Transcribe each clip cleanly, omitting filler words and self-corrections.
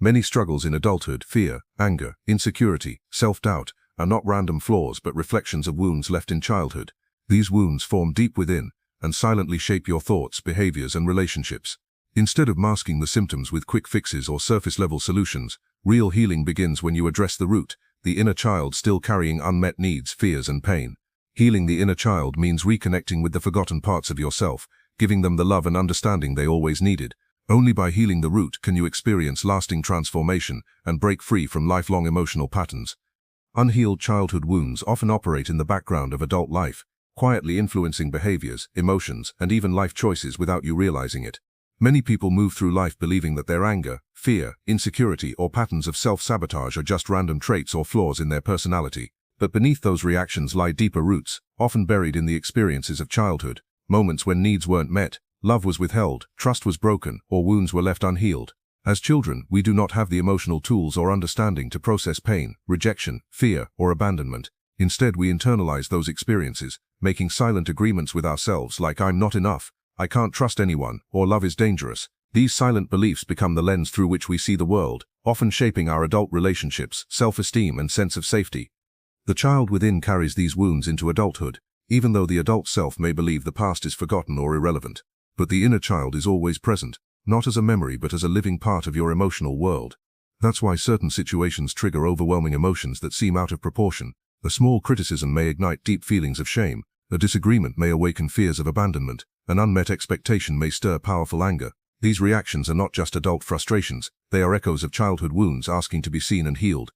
Many struggles in adulthood, fear, anger, insecurity, self-doubt, are not random flaws but reflections of wounds left in childhood. These wounds form deep within and silently shape your thoughts, behaviors, and relationships. Instead of masking the symptoms with quick fixes or surface-level solutions, real healing begins when you address the root, the inner child still carrying unmet needs, fears, and pain. Healing the inner child means reconnecting with the forgotten parts of yourself, giving them the love and understanding they always needed. Only by healing the root can you experience lasting transformation and break free from lifelong emotional patterns. Unhealed childhood wounds often operate in the background of adult life, quietly influencing behaviors, emotions, and even life choices without you realizing it. Many people move through life believing that their anger, fear, insecurity, or patterns of self-sabotage are just random traits or flaws in their personality. But beneath those reactions lie deeper roots, often buried in the experiences of childhood, moments when needs weren't met, love was withheld, trust was broken, or wounds were left unhealed. As children, we do not have the emotional tools or understanding to process pain, rejection, fear, or abandonment. Instead, we internalize those experiences, making silent agreements with ourselves like "I'm not enough," "I can't trust anyone," or "love is dangerous." These silent beliefs become the lens through which we see the world, often shaping our adult relationships, self-esteem, and sense of safety. The child within carries these wounds into adulthood, even though the adult self may believe the past is forgotten or irrelevant. But the inner child is always present, not as a memory but as a living part of your emotional world. That's why certain situations trigger overwhelming emotions that seem out of proportion. A small criticism may ignite deep feelings of shame, a disagreement may awaken fears of abandonment, an unmet expectation may stir powerful anger. These reactions are not just adult frustrations, they are echoes of childhood wounds asking to be seen and healed.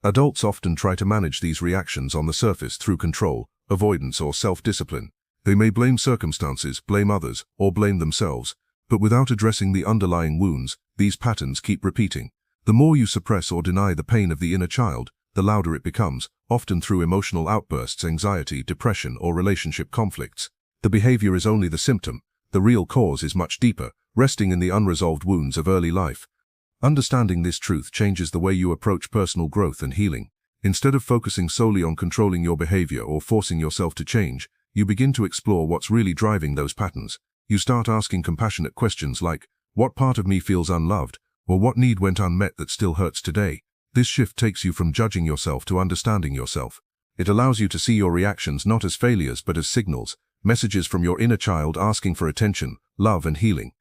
Adults often try to manage these reactions on the surface through control, avoidance, or self-discipline. They may blame circumstances, blame others, or blame themselves, but without addressing the underlying wounds, these patterns keep repeating. The more you suppress or deny the pain of the inner child, the louder it becomes, often through emotional outbursts, anxiety, depression, or relationship conflicts. The behavior is only the symptom. The real cause is much deeper, resting in the unresolved wounds of early life. Understanding this truth changes the way you approach personal growth and healing. Instead of focusing solely on controlling your behavior or forcing yourself to change, you begin to explore what's really driving those patterns. You start asking compassionate questions like, "What part of me feels unloved?" or "What need went unmet that still hurts today?" This shift takes you from judging yourself to understanding yourself. It allows you to see your reactions not as failures but as signals, messages from your inner child asking for attention, love, and healing.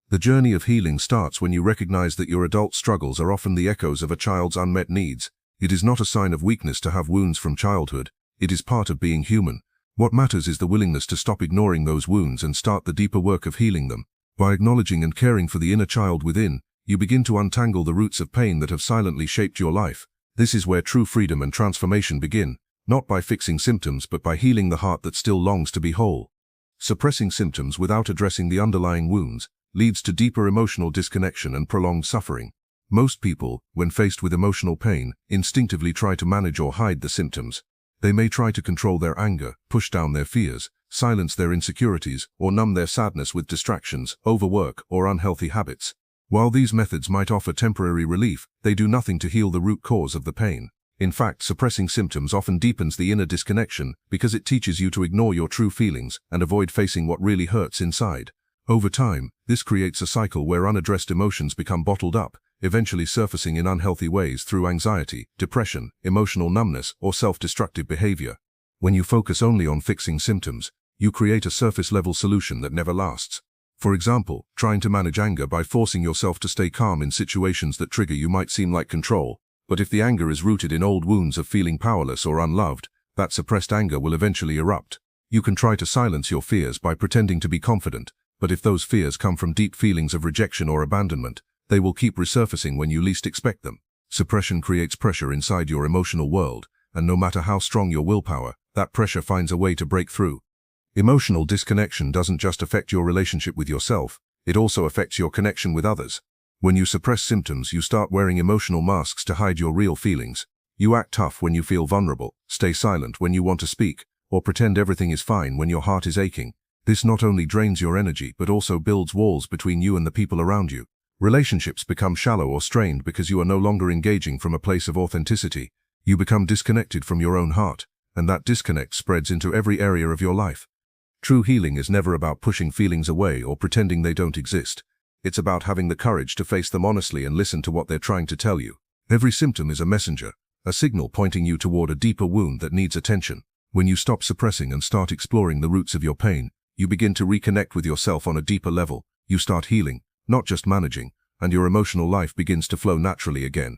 The journey of healing starts when you recognize that your adult struggles are often the echoes of a child's unmet needs. It is not a sign of weakness to have wounds from childhood. It is part of being human. What matters is the willingness to stop ignoring those wounds and start the deeper work of healing them. By acknowledging and caring for the inner child within, you begin to untangle the roots of pain that have silently shaped your life. This is where true freedom and transformation begin, not by fixing symptoms but by healing the heart that still longs to be whole. Suppressing symptoms without addressing the underlying wounds leads to deeper emotional disconnection and prolonged suffering. Most people, when faced with emotional pain, instinctively try to manage or hide the symptoms. They may try to control their anger, push down their fears, silence their insecurities, or numb their sadness with distractions, overwork, or unhealthy habits. While these methods might offer temporary relief, they do nothing to heal the root cause of the pain. In fact, suppressing symptoms often deepens the inner disconnection because it teaches you to ignore your true feelings and avoid facing what really hurts inside. Over time, this creates a cycle where unaddressed emotions become bottled up, eventually surfacing in unhealthy ways through anxiety, depression, emotional numbness, or self-destructive behavior. When you focus only on fixing symptoms, you create a surface-level solution that never lasts. For example, trying to manage anger by forcing yourself to stay calm in situations that trigger you might seem like control, but if the anger is rooted in old wounds of feeling powerless or unloved, that suppressed anger will eventually erupt. You can try to silence your fears by pretending to be confident, but if those fears come from deep feelings of rejection or abandonment, they will keep resurfacing when you least expect them. Suppression creates pressure inside your emotional world, and no matter how strong your willpower, that pressure finds a way to break through. Emotional disconnection doesn't just affect your relationship with yourself, it also affects your connection with others. When you suppress symptoms, you start wearing emotional masks to hide your real feelings. You act tough when you feel vulnerable, stay silent when you want to speak, or pretend everything is fine when your heart is aching. This not only drains your energy but also builds walls between you and the people around you. Relationships become shallow or strained because you are no longer engaging from a place of authenticity. You become disconnected from your own heart, and that disconnect spreads into every area of your life. True healing is never about pushing feelings away or pretending they don't exist. It's about having the courage to face them honestly and listen to what they're trying to tell you. Every symptom is a messenger, a signal pointing you toward a deeper wound that needs attention. When you stop suppressing and start exploring the roots of your pain, you begin to reconnect with yourself on a deeper level. You start healing, not just managing, and your emotional life begins to flow naturally again.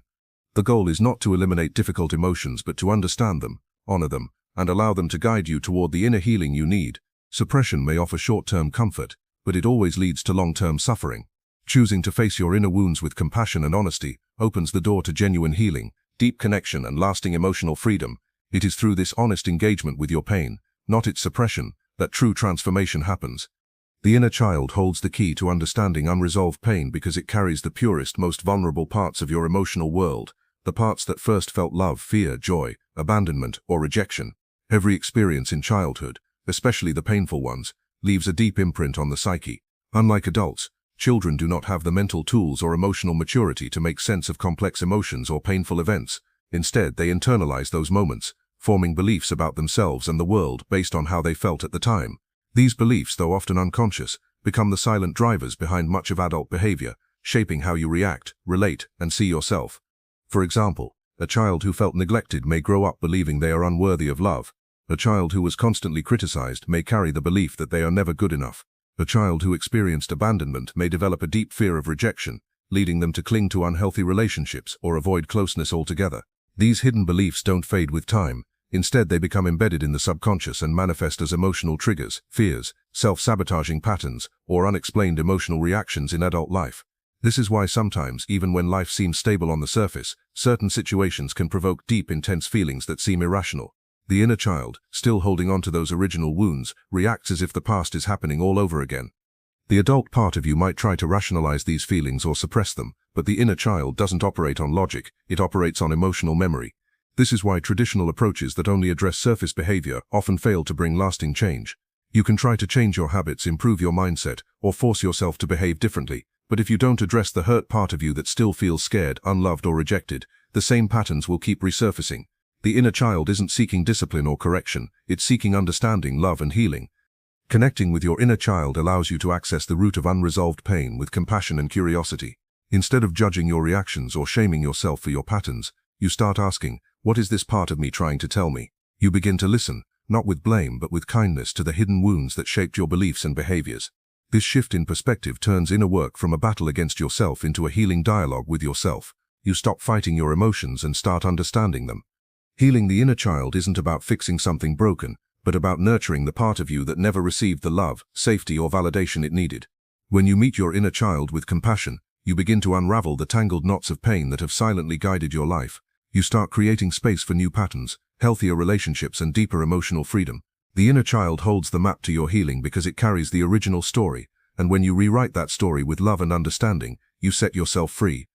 The goal is not to eliminate difficult emotions but to understand them, honor them, and allow them to guide you toward the inner healing you need. Suppression may offer short-term comfort, but it always leads to long-term suffering. Choosing to face your inner wounds with compassion and honesty opens the door to genuine healing, deep connection, and lasting emotional freedom. It is through this honest engagement with your pain, not its suppression, that true transformation happens. The inner child holds the key to understanding unresolved pain because it carries the purest, most vulnerable parts of your emotional world, the parts that first felt love, fear, joy, abandonment, or rejection. Every experience in childhood, especially the painful ones, leaves a deep imprint on the psyche. Unlike adults, children do not have the mental tools or emotional maturity to make sense of complex emotions or painful events. Instead, they internalize those moments, forming beliefs about themselves and the world based on how they felt at the time. These beliefs, though often unconscious, become the silent drivers behind much of adult behavior, shaping how you react, relate, and see yourself. For example, a child who felt neglected may grow up believing they are unworthy of love. A child who was constantly criticized may carry the belief that they are never good enough. A child who experienced abandonment may develop a deep fear of rejection, leading them to cling to unhealthy relationships or avoid closeness altogether. These hidden beliefs don't fade with time. Instead, they become embedded in the subconscious and manifest as emotional triggers, fears, self-sabotaging patterns, or unexplained emotional reactions in adult life. This is why sometimes, even when life seems stable on the surface, certain situations can provoke deep, intense feelings that seem irrational. The inner child, still holding on to those original wounds, reacts as if the past is happening all over again. The adult part of you might try to rationalize these feelings or suppress them, but the inner child doesn't operate on logic, it operates on emotional memory. This is why traditional approaches that only address surface behavior often fail to bring lasting change. You can try to change your habits, improve your mindset, or force yourself to behave differently, but if you don't address the hurt part of you that still feels scared, unloved, or rejected, the same patterns will keep resurfacing. The inner child isn't seeking discipline or correction, it's seeking understanding, love, and healing. Connecting with your inner child allows you to access the root of unresolved pain with compassion and curiosity. Instead of judging your reactions or shaming yourself for your patterns, you start asking, what is this part of me trying to tell me? You begin to listen, not with blame but with kindness, to the hidden wounds that shaped your beliefs and behaviors. This shift in perspective turns inner work from a battle against yourself into a healing dialogue with yourself. You stop fighting your emotions and start understanding them. Healing the inner child isn't about fixing something broken, but about nurturing the part of you that never received the love, safety, or validation it needed. When you meet your inner child with compassion, you begin to unravel the tangled knots of pain that have silently guided your life. You start creating space for new patterns, healthier relationships, and deeper emotional freedom. The inner child holds the map to your healing because it carries the original story, and when you rewrite that story with love and understanding, you set yourself free.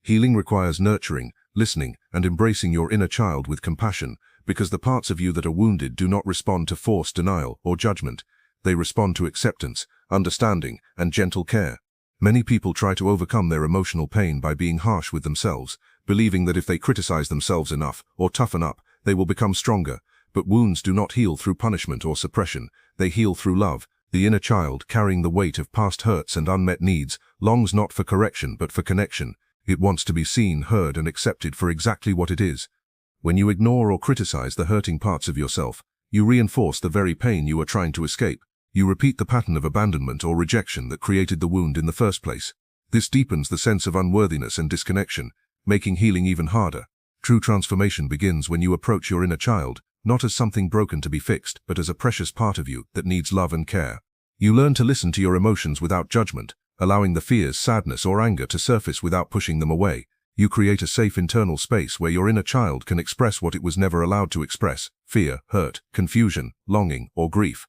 Healing requires nurturing, listening, and embracing your inner child with compassion, because the parts of you that are wounded do not respond to force, denial, or judgment. They respond to acceptance, understanding, and gentle care. Many people try to overcome their emotional pain by being harsh with themselves, believing that if they criticize themselves enough or toughen up, they will become stronger. But wounds do not heal through punishment or suppression, they heal through love. The inner child, carrying the weight of past hurts and unmet needs, longs not for correction but for connection. It wants to be seen, heard, and accepted for exactly what it is. When you ignore or criticize the hurting parts of yourself, you reinforce the very pain you are trying to escape. You repeat the pattern of abandonment or rejection that created the wound in the first place. This deepens the sense of unworthiness and disconnection, making healing even harder. True transformation begins when you approach your inner child, not as something broken to be fixed, but as a precious part of you that needs love and care. You learn to listen to your emotions without judgment, allowing the fears, sadness, or anger to surface without pushing them away. You create a safe internal space where your inner child can express what it was never allowed to express: fear, hurt, confusion, longing, or grief.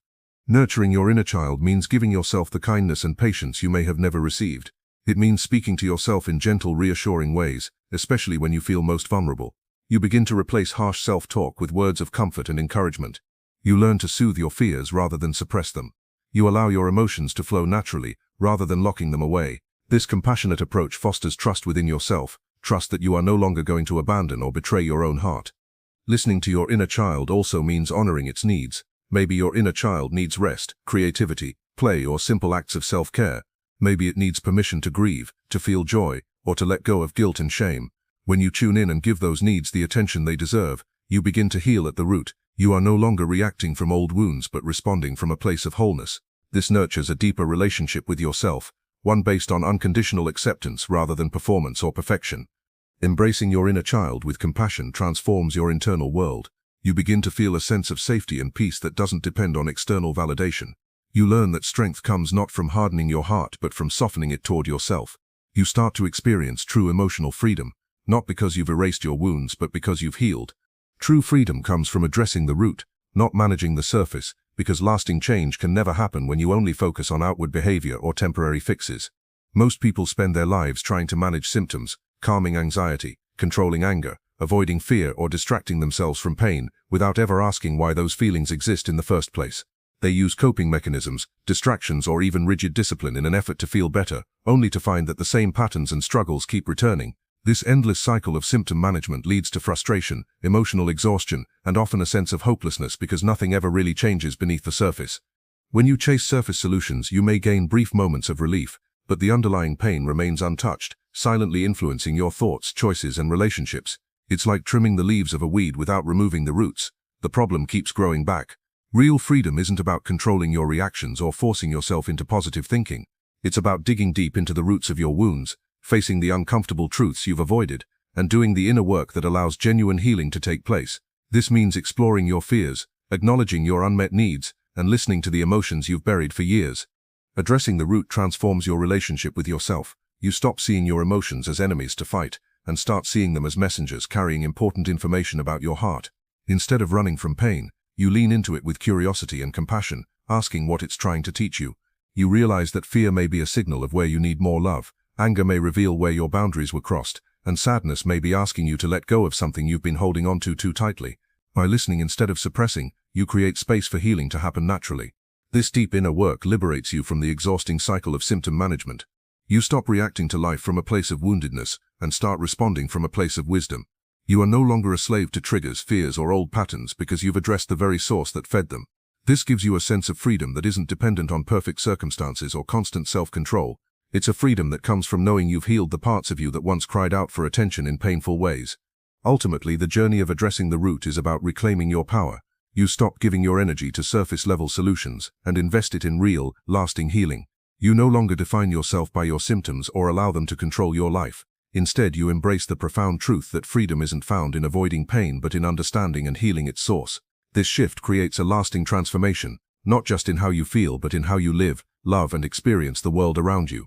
Nurturing your inner child means giving yourself the kindness and patience you may have never received. It means speaking to yourself in gentle, reassuring ways, especially when you feel most vulnerable. You begin to replace harsh self-talk with words of comfort and encouragement. You learn to soothe your fears rather than suppress them. You allow your emotions to flow naturally, rather than locking them away. This compassionate approach fosters trust within yourself, trust that you are no longer going to abandon or betray your own heart. Listening to your inner child also means honoring its needs. Maybe your inner child needs rest, creativity, play, or simple acts of self-care. Maybe it needs permission to grieve, to feel joy, or to let go of guilt and shame. When you tune in and give those needs the attention they deserve, you begin to heal at the root. You are no longer reacting from old wounds but responding from a place of wholeness. This nurtures a deeper relationship with yourself, one based on unconditional acceptance rather than performance or perfection. Embracing your inner child with compassion transforms your internal world. You begin to feel a sense of safety and peace that doesn't depend on external validation. You learn that strength comes not from hardening your heart but from softening it toward yourself. You start to experience true emotional freedom, not because you've erased your wounds but because you've healed. True freedom comes from addressing the root, not managing the surface, because lasting change can never happen when you only focus on outward behavior or temporary fixes. Most people spend their lives trying to manage symptoms, calming anxiety, controlling anger, avoiding fear or distracting themselves from pain, without ever asking why those feelings exist in the first place. They use coping mechanisms, distractions or even rigid discipline in an effort to feel better, only to find that the same patterns and struggles keep returning. This endless cycle of symptom management leads to frustration, emotional exhaustion, and often a sense of hopelessness because nothing ever really changes beneath the surface. When you chase surface solutions, you may gain brief moments of relief, but the underlying pain remains untouched, silently influencing your thoughts, choices, and relationships. It's like trimming the leaves of a weed without removing the roots. The problem keeps growing back. Real freedom isn't about controlling your reactions or forcing yourself into positive thinking. It's about digging deep into the roots of your wounds, facing the uncomfortable truths you've avoided, and doing the inner work that allows genuine healing to take place. This means exploring your fears, acknowledging your unmet needs, and listening to the emotions you've buried for years. Addressing the root transforms your relationship with yourself. You stop seeing your emotions as enemies to fight, and start seeing them as messengers carrying important information about your heart. Instead of running from pain, you lean into it with curiosity and compassion, asking what it's trying to teach you. You realize that fear may be a signal of where you need more love, anger may reveal where your boundaries were crossed, and sadness may be asking you to let go of something you've been holding on to too tightly. By listening instead of suppressing, you create space for healing to happen naturally. This deep inner work liberates you from the exhausting cycle of symptom management. You stop reacting to life from a place of woundedness and start responding from a place of wisdom. You are no longer a slave to triggers, fears, or old patterns because you've addressed the very source that fed them. This gives you a sense of freedom that isn't dependent on perfect circumstances or constant self-control. It's a freedom that comes from knowing you've healed the parts of you that once cried out for attention in painful ways. Ultimately, the journey of addressing the root is about reclaiming your power. You stop giving your energy to surface-level solutions and invest it in real, lasting healing. You no longer define yourself by your symptoms or allow them to control your life. Instead, you embrace the profound truth that freedom isn't found in avoiding pain but in understanding and healing its source. This shift creates a lasting transformation, not just in how you feel but in how you live, love, and experience the world around you.